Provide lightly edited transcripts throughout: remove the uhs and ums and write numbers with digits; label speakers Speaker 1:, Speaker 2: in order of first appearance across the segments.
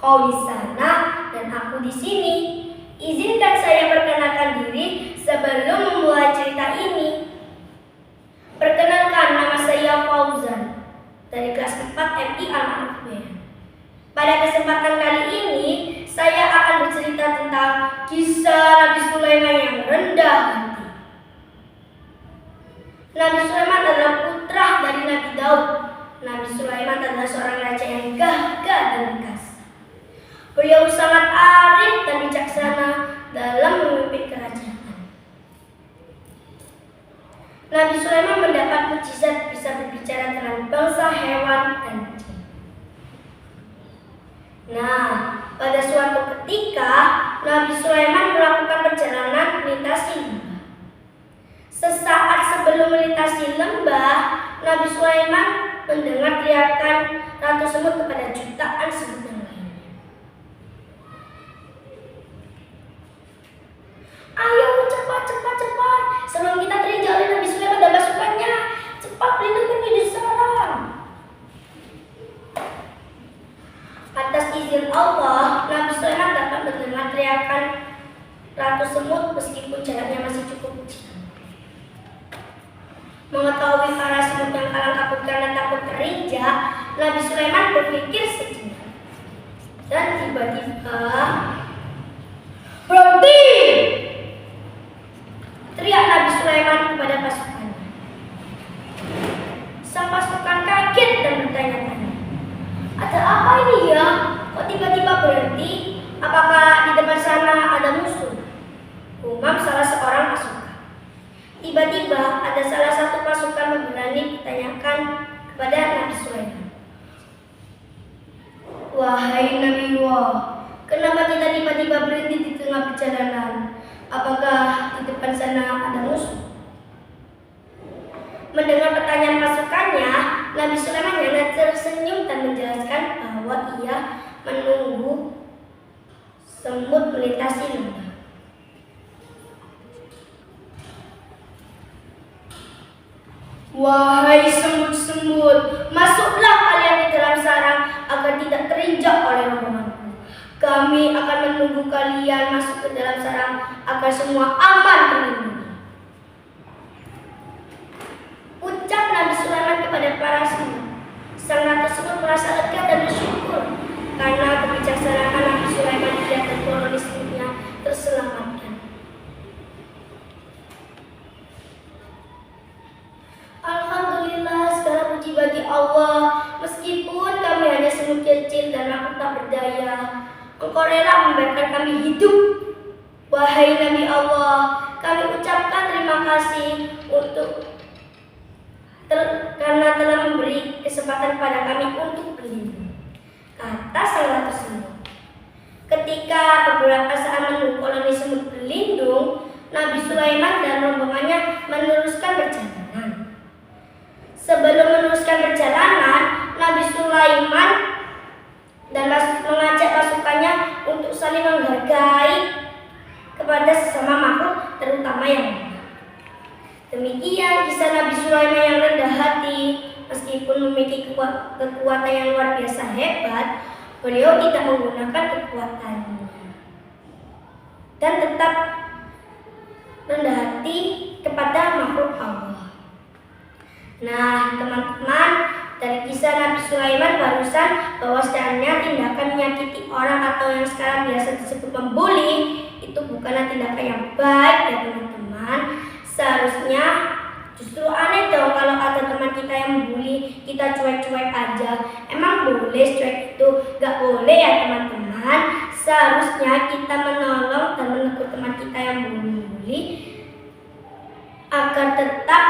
Speaker 1: Kau di sana dan aku di sini. Izinkan saya perkenalkan diri sebelum memulai cerita ini. Perkenalkan, nama saya Fauzan dari kelas 4 MI Al-Ma'ruf. Pada kesempatan kali ini, saya akan bercerita tentang kisah Nabi Sulaiman yang rendah hati. Nabi Sulaiman adalah putra dari Nabi Daud. Nabi Sulaiman adalah seorang raja yang gagah dan perkasa. Beliau sangat arif dan bijaksana dalam memimpin kerajaan. Nabi Sulaiman mendapat mukjizat bisa berbicara dengan bangsa hewan dan jin. Nah, pada suatu ketika Nabi Sulaiman melakukan perjalanan melintasi lembah. Sesaat sebelum melintasi lembah, Nabi Sulaiman mendengar teriakan ratu semut kepada jutaan semut yang lainnya. Ayo cepat, sebelum kita terinjak oleh Nabi Sulaiman dan pasukannya. Cepat, lindungi di sarang. Atas izin Allah, Nabi Sulaiman dapat mendengar teriakan ratu semut meskipun jaraknya masih cukup jauh. Mengetahui para semut yang kalang kabut karena takut terinjak, Nabi Sulaiman berpikir sejenak. Dan tiba-tiba, berhenti! Teriak Nabi Sulaiman kepada pasukannya. Sang pasukan kaget dan bertanya-tanya, ada apa ini ya? Kok tiba-tiba berhenti? Apakah di depan sana ada musuh? Umam salah seorang pasukan. Tiba-tiba ada salah satu pasukan memberani ditanyakan kepada Nabi Sulaiman. Wahai Nabi Allah, kenapa kita tiba-tiba berhenti di tengah perjalanan? Apakah di depan sana ada musuh? Mendengar pertanyaan pasukannya, Nabi Sulaiman hanya tersenyum dan menjelaskan bahwa ia menunggu semut melintasi lembah. Wahai semut-semut, masuklah kalian di dalam sarang agar tidak terinjak oleh rombonganku. Kami akan menunggu kalian masuk ke dalam sarang agar semua aman terlindungi. Ucap Nabi Sulaiman kepada para semut. Sang ratu semut merasa lega dan bersyukur karena kebijaksanaan Nabi Sulaiman dan koloni semutnya terselamatkan. Alhamdulillah, segala puji bagi Allah. Meskipun kami hanya semut kecil dan aku tak berdaya, Engkau rela membiarkan kami hidup. Wahai Nabi Allah, kami ucapkan terima kasih karena telah memberi kesempatan pada kami untuk berlindung, kata sang ratu semut. Ketika beberapa saat menunggu koloni semut berlindung, Nabi Sulaiman dan rombongannya meneruskan perjalanan. Sebelum meneruskan perjalanan, Nabi Sulaiman dan mengajak pasukannya untuk saling menghargai kepada sesama makhluk, terutama yang lemah. Demikian kisah Nabi Sulaiman yang rendah hati. Meskipun memiliki kekuatan yang luar biasa hebat, beliau tidak menggunakan kekuatannya dan tetap rendah hati kepada makhluk Allah. Nah, teman-teman, dari kisah Nabi Sulaiman barusan bahwasanya tindakan menyakiti orang atau yang sekarang biasa disebut membuli itu bukanlah tindakan yang baik ya teman-teman. Seharusnya justru aneh dong kalau ada teman kita yang membuli, kita cuek-cuek aja. Emang boleh cuek itu? Gak boleh ya teman-teman. Seharusnya kita menolong dan menegur teman kita yang membuli agar tetap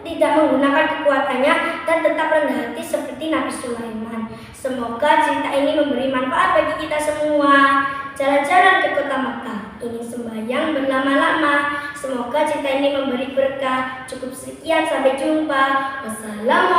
Speaker 1: tidak menggunakan kekuatannya dan tetap rendah hati seperti Nabi Sulaiman. Semoga cerita ini memberi manfaat bagi kita semua. Jalan-jalan ke kota Makkah, ingin sembahyang berlama-lama. Semoga cerita ini memberi berkah. Cukup sekian, sampai jumpa. Wassalamualaikum.